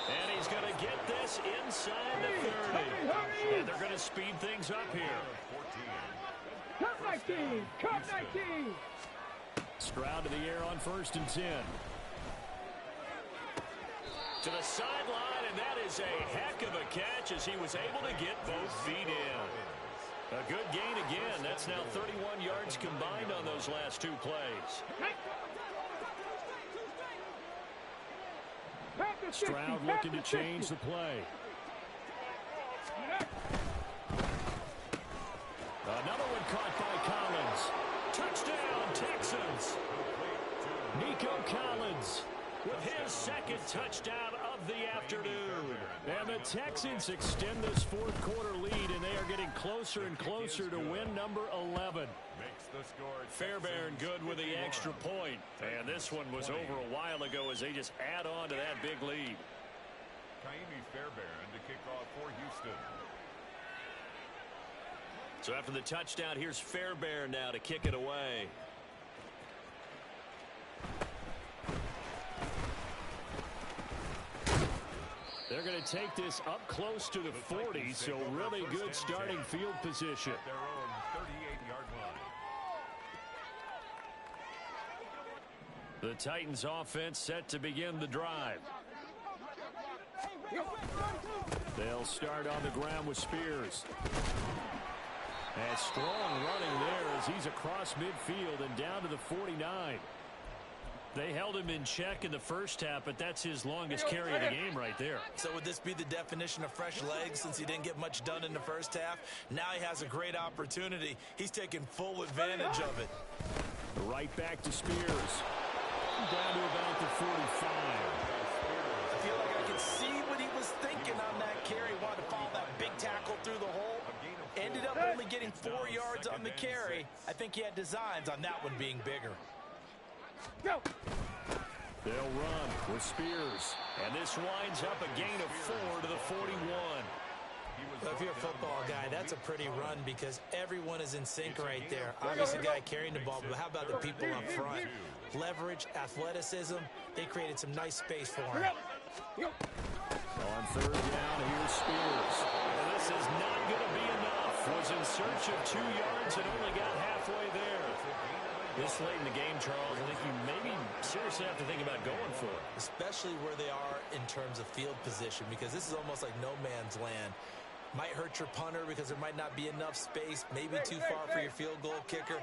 And he's going to get this inside the 30. And they're going to speed things up here. Cup 19! Cup 19! Stroud to the air on 1st and 10. To the sideline, and that is a heck of a catch as he was able to get both feet in. A good gain again. That's now 31 yards combined on those last two plays. Stroud looking to change the play. Another one caught by Collins. Touchdown, Texans. Nico Collins with his second touchdown of the afternoon. And the Texans extend this fourth quarter lead, and they are getting closer and closer to win number 11. Fairbairn good with the extra point. And this one was over a while ago as they just add on to that big lead. Fairbairn to kick off for Houston. So after the touchdown, here's Fairbairn now to kick it away. They're going to take this up close to the 40, so really good starting field position. Their own 38-yard line. The Titans offense set to begin the drive. They'll start on the ground with Spears. And strong running there as he's across midfield and down to the 49. They held him in check in the first half, but that's his longest carry of the game right there. So would this be the definition of fresh legs since he didn't get much done in the first half? Now he has a great opportunity. He's taking full advantage of it. Right back to Spears. Down to about the 45. I feel like I could see what he was thinking on that carry. Wanted to follow that big tackle through the hole. Ended up only getting 4 yards on the carry. I think he had designs on that one being bigger. Go. They'll run with Spears. And this winds up a gain of 4 to the 41. Well, if you're a football guy, that's a pretty run because everyone is in sync right there. Obviously, the guy carrying the ball, but how about the people up front? Leverage, athleticism, they created some nice space for him. On 3rd down, here's Spears. And this is not going to be enough. Was in search of 2 yards and only got halfway there. This late in the game, Charles, I think you maybe seriously have to think about going for it. Especially where they are in terms of field position, because this is almost like no man's land. Might hurt your punter because there might not be enough space, maybe too far for your field goal kicker.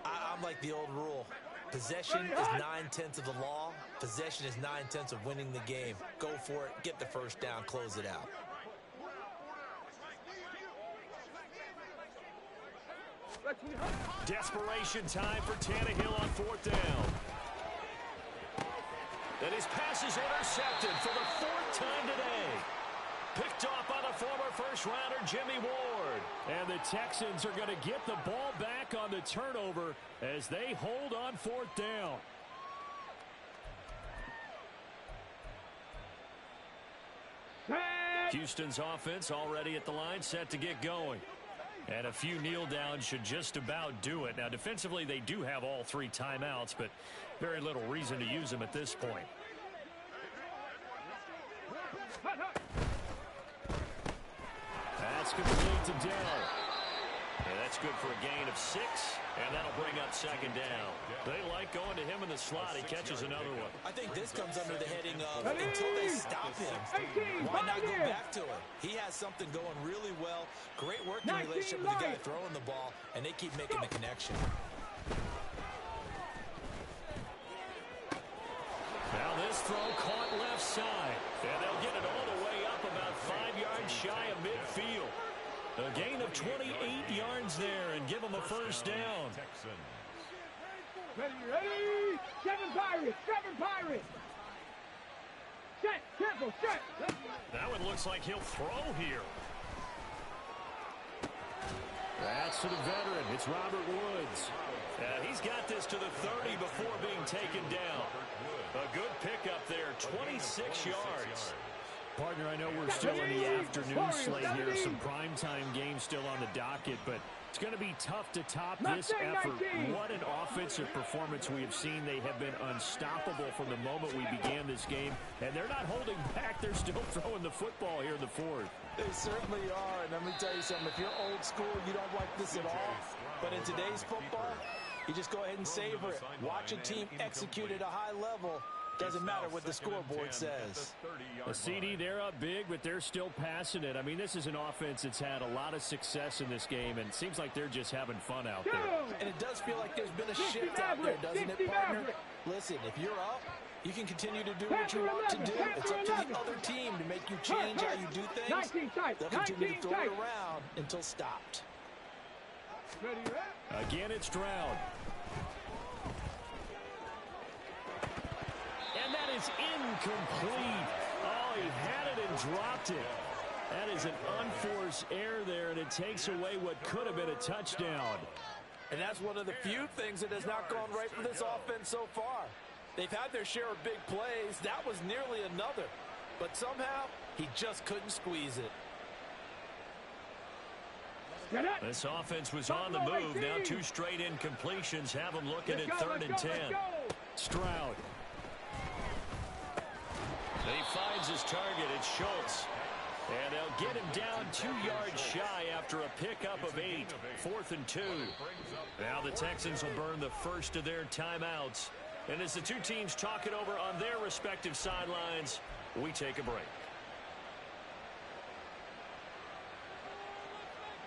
I'm like the old rule. Possession is 9/10 of the law. Possession is 9/10 of winning the game. Go for it, get the first down, close it out. Desperation time for Tannehill on 4th down. And his pass is intercepted for the 4th time today. Picked off by the former first-rounder Jimmy Ward. And the Texans are going to get the ball back on the turnover as they hold on 4th down. Houston's offense already at the line, set to get going. And a few kneel downs should just about do it. Now, defensively, they do have all 3 timeouts, but very little reason to use them at this point. That's complete to Dell. And that's good for a gain of 6, and that'll bring up 2nd down. They like going to him in the slot. He catches another one. I think this comes under the heading of until they stop him, why not go back to it? He has something going really well. Great working relationship with the guy throwing the ball, and they keep making the connection. Now this throw caught left side. And they'll get it all the way up about 5 yards shy Ready. 7 Pirates. 7 Pirates. Set. Careful. Set. That one looks like he'll throw here. That's to the veteran. It's Robert Woods. He's got this to the 30 before being taken down. A good pickup there, 26 yards. Partner, I know we're still in the afternoon slate here. Some primetime games still on the docket, but it's going to be tough to top this effort. What an offensive performance we have seen. They have been unstoppable from the moment we began this game, and they're not holding back. They're still throwing the football here in the fourth. They certainly are, and let me tell you something. If you're old school, you don't like this at all. But in today's football, you just go ahead and savor it. Watch a team execute at a high level. Doesn't matter what the scoreboard says. A CD, they're up big, but they're still passing it. I mean, this is an offense that's had a lot of success in this game, and it seems like they're just having fun out there. And it does feel like there's been a shift out there, doesn't it, partner? Listen, if you're up, you can continue to do what you want to do. It's up to the other team to make you change how you do things. They'll continue to throw it around until stopped. Again, it's Stroud. And that is incomplete. Oh, he had it and dropped it. That is an unforced error there, and it takes away what could have been a touchdown. And that's one of the few things that has not gone right for this offense so far. They've had their share of big plays. That was nearly another. But somehow, he just couldn't squeeze it. This offense was on the move. Now 2 straight incompletions have them looking at 3rd and 10. Stroud. And he finds his target. It's Schultz. And they'll get him down 2 yards shy after a pickup of 8. 4th and 2. Now the Texans will burn the first of their timeouts. And as the two teams talk it over on their respective sidelines, we take a break.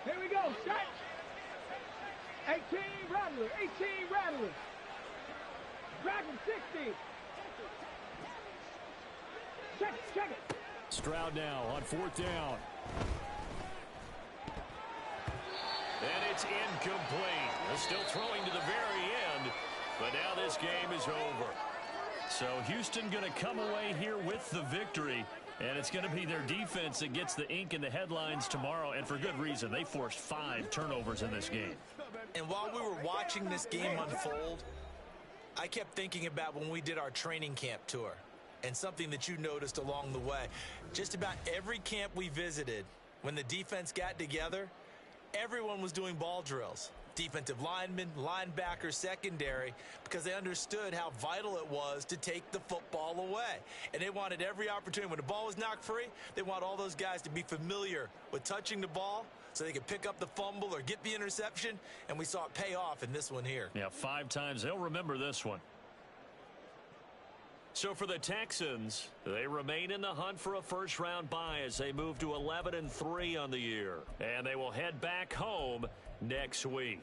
Here we go. Set. 18 Rattler. 18 Rattler. Dragon 60. Check it. Stroud now on 4th down. And it's incomplete. They're still throwing to the very end, but now this game is over. So Houston going to come away here with the victory, and it's going to be their defense that gets the ink in the headlines tomorrow, and for good reason. They forced 5 turnovers in this game. And while we were watching this game unfold, I kept thinking about when we did our training camp tour. And something that you noticed along the way, just about every camp we visited, when the defense got together, everyone was doing ball drills. Defensive linemen, linebackers, secondary, because they understood how vital it was to take the football away. And they wanted every opportunity. When the ball was knocked free, they want all those guys to be familiar with touching the ball so they could pick up the fumble or get the interception. And we saw it pay off in this one here. Yeah, 5 times. They'll remember this one. So for the Texans, they remain in the hunt for a first-round bye as they move to 11-3 on the year. And they will head back home next week.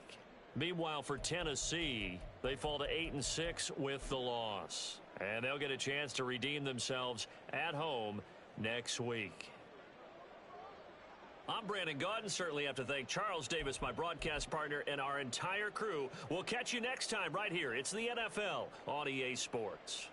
Meanwhile, for Tennessee, they fall to 8-6 with the loss. And they'll get a chance to redeem themselves at home next week. I'm Brandon Gaudin. Certainly have to thank Charles Davis, my broadcast partner, and our entire crew. We'll catch you next time right here. It's the NFL on EA Sports.